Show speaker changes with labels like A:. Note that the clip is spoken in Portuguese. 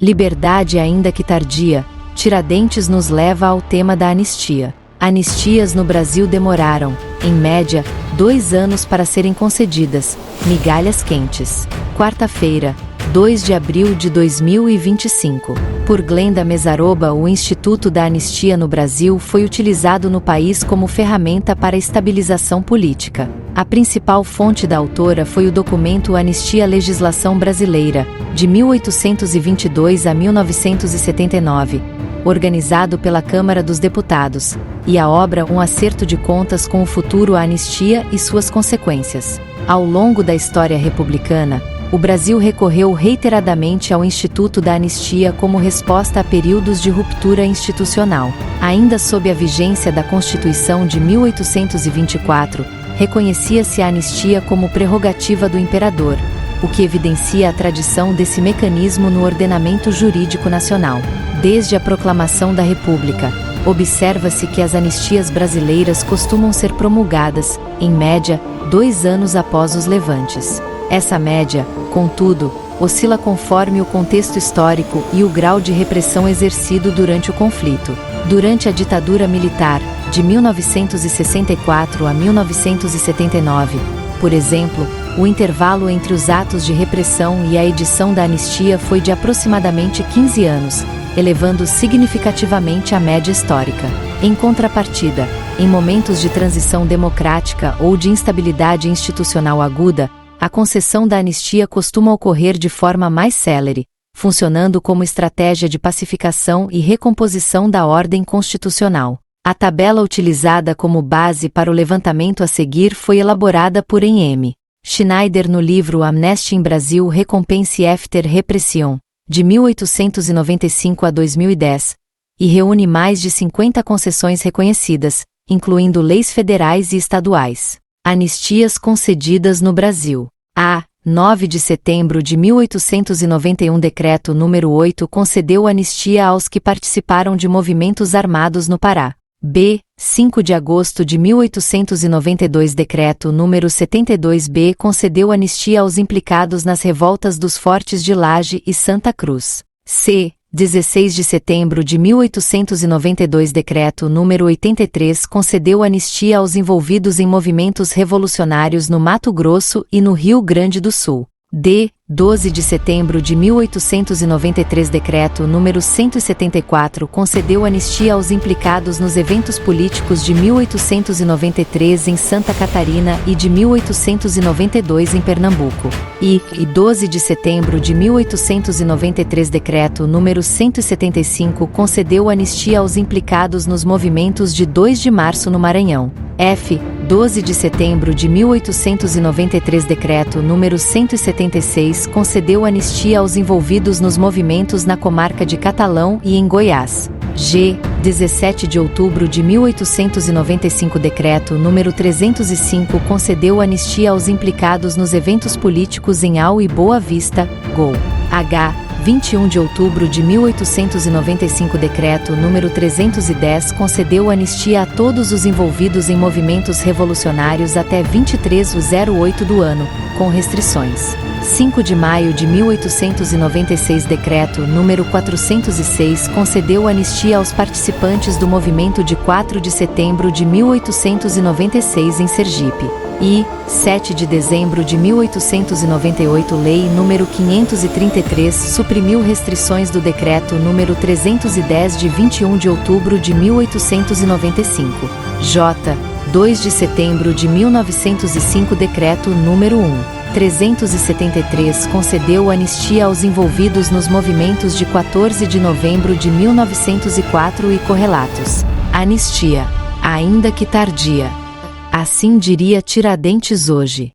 A: Liberdade ainda que tardia, Tiradentes nos leva ao tema da anistia. Anistias no Brasil demoraram, em média, 2 anos para serem concedidas, migalhas quentes. Quarta-feira, 2 de abril de 2025. Por Glenda Mesaroba, o Instituto da Anistia no Brasil foi utilizado no país como ferramenta para a estabilização política. A principal fonte da autora foi o documento Anistia Legislação Brasileira, de 1822 a 1979, organizado pela Câmara dos Deputados, e a obra Um Acerto de Contas com o Futuro, a Anistia e suas Consequências. Ao longo da história republicana, o Brasil recorreu reiteradamente ao Instituto da Anistia como resposta a períodos de ruptura institucional. Ainda sob a vigência da Constituição de 1824, reconhecia-se a anistia como prerrogativa do imperador, o que evidencia a tradição desse mecanismo no ordenamento jurídico nacional. Desde a proclamação da República, observa-se que as anistias brasileiras costumam ser promulgadas, em média, 2 anos após os levantes. Essa média, contudo, oscila conforme o contexto histórico e o grau de repressão exercido durante o conflito. Durante a ditadura militar, de 1964 a 1979, por exemplo, o intervalo entre os atos de repressão e a edição da anistia foi de aproximadamente 15 anos, elevando significativamente a média histórica. Em contrapartida, em momentos de transição democrática ou de instabilidade institucional aguda, a concessão da anistia costuma ocorrer de forma mais célere, funcionando como estratégia de pacificação e recomposição da ordem constitucional. A tabela utilizada como base para o levantamento a seguir foi elaborada por M. Schneider no livro Amnesty in Brasil Recompense after Repression, de 1895 a 2010, e reúne mais de 50 concessões reconhecidas, incluindo leis federais e estaduais. Anistias concedidas no Brasil. A. 9 de setembro de 1891 Decreto número 8 concedeu anistia aos que participaram de movimentos armados no Pará. B. 5 de agosto de 1892 Decreto número 72B concedeu anistia aos implicados nas revoltas dos Fortes de Laje e Santa Cruz. C. 16 de setembro de 1892 Decreto número 83 concedeu anistia aos envolvidos em movimentos revolucionários no Mato Grosso e no Rio Grande do Sul. D. 12 de setembro de 1893 Decreto número 174 concedeu anistia aos implicados nos eventos políticos de 1893 em Santa Catarina e de 1892 em Pernambuco. E 12 de setembro de 1893 Decreto número 175 concedeu anistia aos implicados nos movimentos de 2 de março no Maranhão. F. 12 de setembro de 1893 Decreto número 176 concedeu anistia aos envolvidos nos movimentos na comarca de Catalão e em Goiás. G. 17 de outubro de 1895 Decreto número 305 concedeu anistia aos implicados nos eventos políticos em Au e Boa Vista, Gol. H. 21 de outubro de 1895 Decreto número 310 concedeu anistia a todos os envolvidos em movimentos revolucionários até 23/08 do ano, com restrições. 5 de maio de 1896 Decreto número 406 concedeu anistia aos participantes do movimento de 4 de setembro de 1896 em Sergipe. E, 7 de dezembro de 1898 Lei nº 533 suprimiu restrições do Decreto número 310 de 21 de outubro de 1895. J. 2 de setembro de 1905 Decreto número 373 concedeu anistia aos envolvidos nos movimentos de 14 de novembro de 1904 e correlatos. Anistia, ainda que tardia. Assim diria Tiradentes hoje.